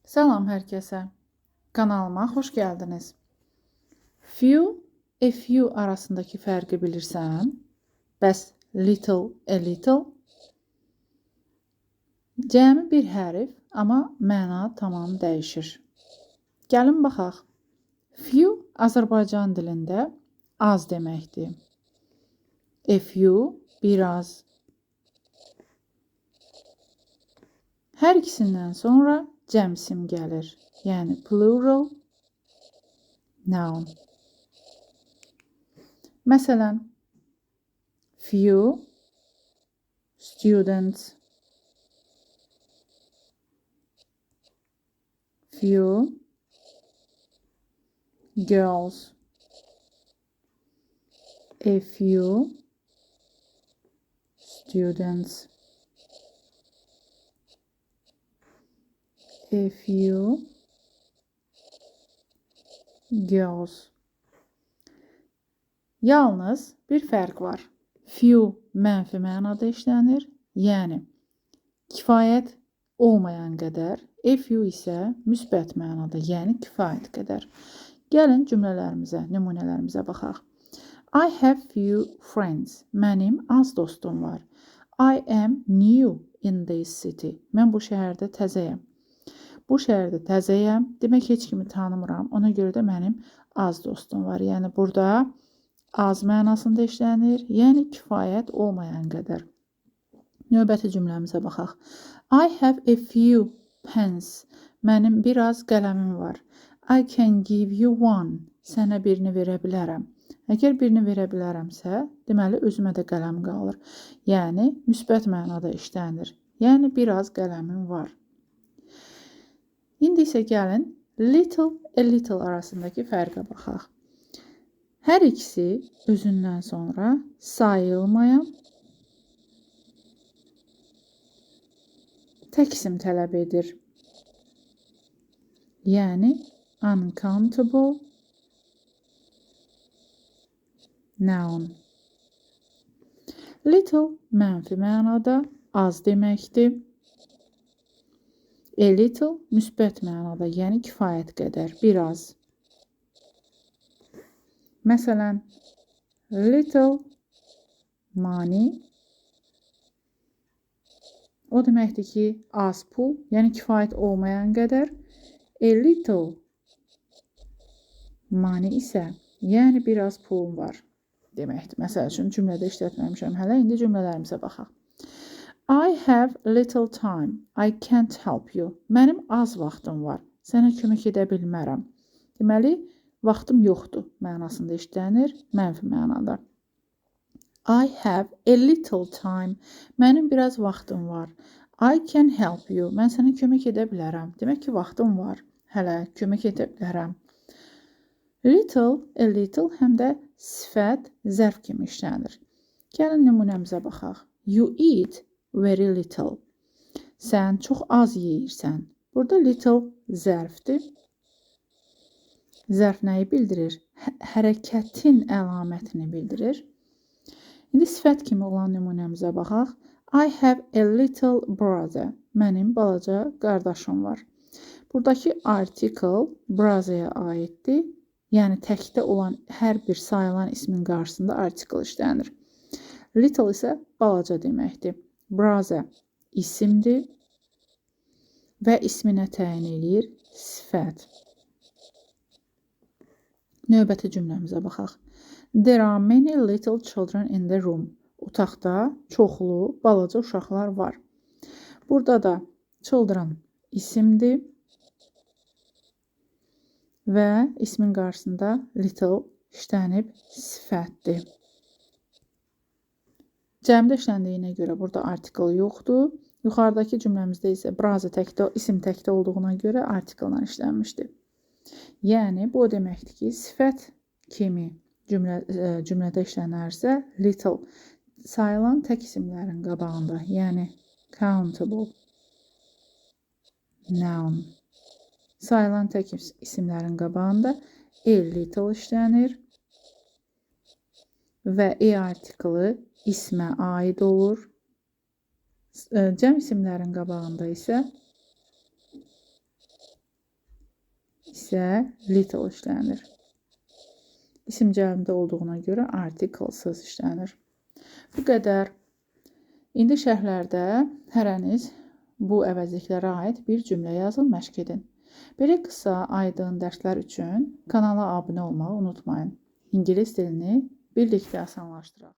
Salam hər kəsə. Kanalıma xoş gəldiniz. Few, a few arasındakı fərqi bilirsən? Bəs little, a little? Cəmi bir hərf, amma məna tamam dəyişir. Gəlin baxaq. Few Azərbaycan dilində az deməkdir. A few biraz. Hər ikisindən sonra cəm isim gəlir. Yəni plural noun. Məsələn, few students, few girls, a few students, a few girls. Yalnız bir fərq var. Few mənfi mənada işlənir, yəni kifayət olmayan qədər, a few isə müsbət mənada, yəni kifayət qədər. Gəlin cümlələrimizə, nümunələrimizə baxaq. I have few friends. Mənim az dostum var. I am new in this city. Mən bu şəhərdə təzəyəm. Bu şəhərdə təzəyəm, demək heç kimi tanımıram. Ona görə də mənim az dostum var. Yəni burada az mənasında işlənir, yəni kifayət olmayan qədər. Növbəti cümləmizə baxaq. I have a few pens. Mənim biraz qələmim var. I can give you one. Sənə birini verə bilərəm. Əgər birini verə bilərəmsə, deməli özümə də qələm qalır. Yəni müsbət mənada işlənir. Yəni biraz qələmim var. İndi isə gəlin little, a little arasındakı fərqə baxaq. Hər ikisi özündən sonra sayılmayan tək isim tələb edir. Yəni uncountable noun. Little mənfi mənada az deməkdir. A little müsbət mənada, yəni kifayət qədər, biraz. Məsələn, little money o deməkdir ki, az pul, yəni kifayət olmayan qədər. A little money isə, yəni biraz pulum var deməkdir. Məsəl üçün cümlədə işlətməmişəm hələ, indi cümlələrimizə baxaq. I have little time. I can't help you. Mənim az vaxtım var. Sənə kömək edə bilmərəm. Deməli, vaxtım yoxdur mənasında işlənir, mənfi mənada. I have a little time. Mənim biraz vaxtım var. I can help you. Mən sənə kömək edə bilərəm. Demək ki, vaxtım var. Hələ kömək edə bilərəm. Little, a little həm də sifət, zərf kimi işlənir. Gəlin nümunəmizə baxaq. You eat very little. Sən çox az yeyirsən. Burada little zərfdir. Zərf nəyi bildirir? Hərəkətin əlamətini bildirir. İndi sifət kimi olan nümunəmizə baxaq. I have a little brother. Mənim balaca qardaşım var. Buradakı article brother'ya aiddir. Yəni təkdə olan hər bir sayılan ismin qarşısında article işlənir. Little isə balaca deməkdir. Brother isimdir və isminə təyin eləyir sifət. Növbəti cümləmizə baxaq. There are many little children in the room. Otaqda çoxlu balaca uşaqlar var. Burada da children isimdir və ismin qarşısında little işlənib sifətdir. Cəmdə işləndiyinə görə burada article yoxdur. Yuxarıdakı cümləmizdə isə brother təkdə, isim təkdə olduğuna görə article-la işlənmişdir. Yəni, bu o deməkdir ki, sifət kimi cümlədə işlənərsə, little sayılan tək isimlərin qabağında, yəni countable noun. Sayılan tək isimlərin qabağında a little işlənir və a artiklı ismə aid olur. Cəm isimlərin qabağında isə isə little işlənir. İsim cəmdə olduğuna görə artiklesız işlənir. Bu qədər. İndi şərhlərdə hərəniz bu əvəzliklərə aid bir cümlə yazın, məşq edin. Belə qısa, aydın dərslər üçün kanala abunə olmağı unutmayın. İngilis dilini birlikdə asanlaşdıraq.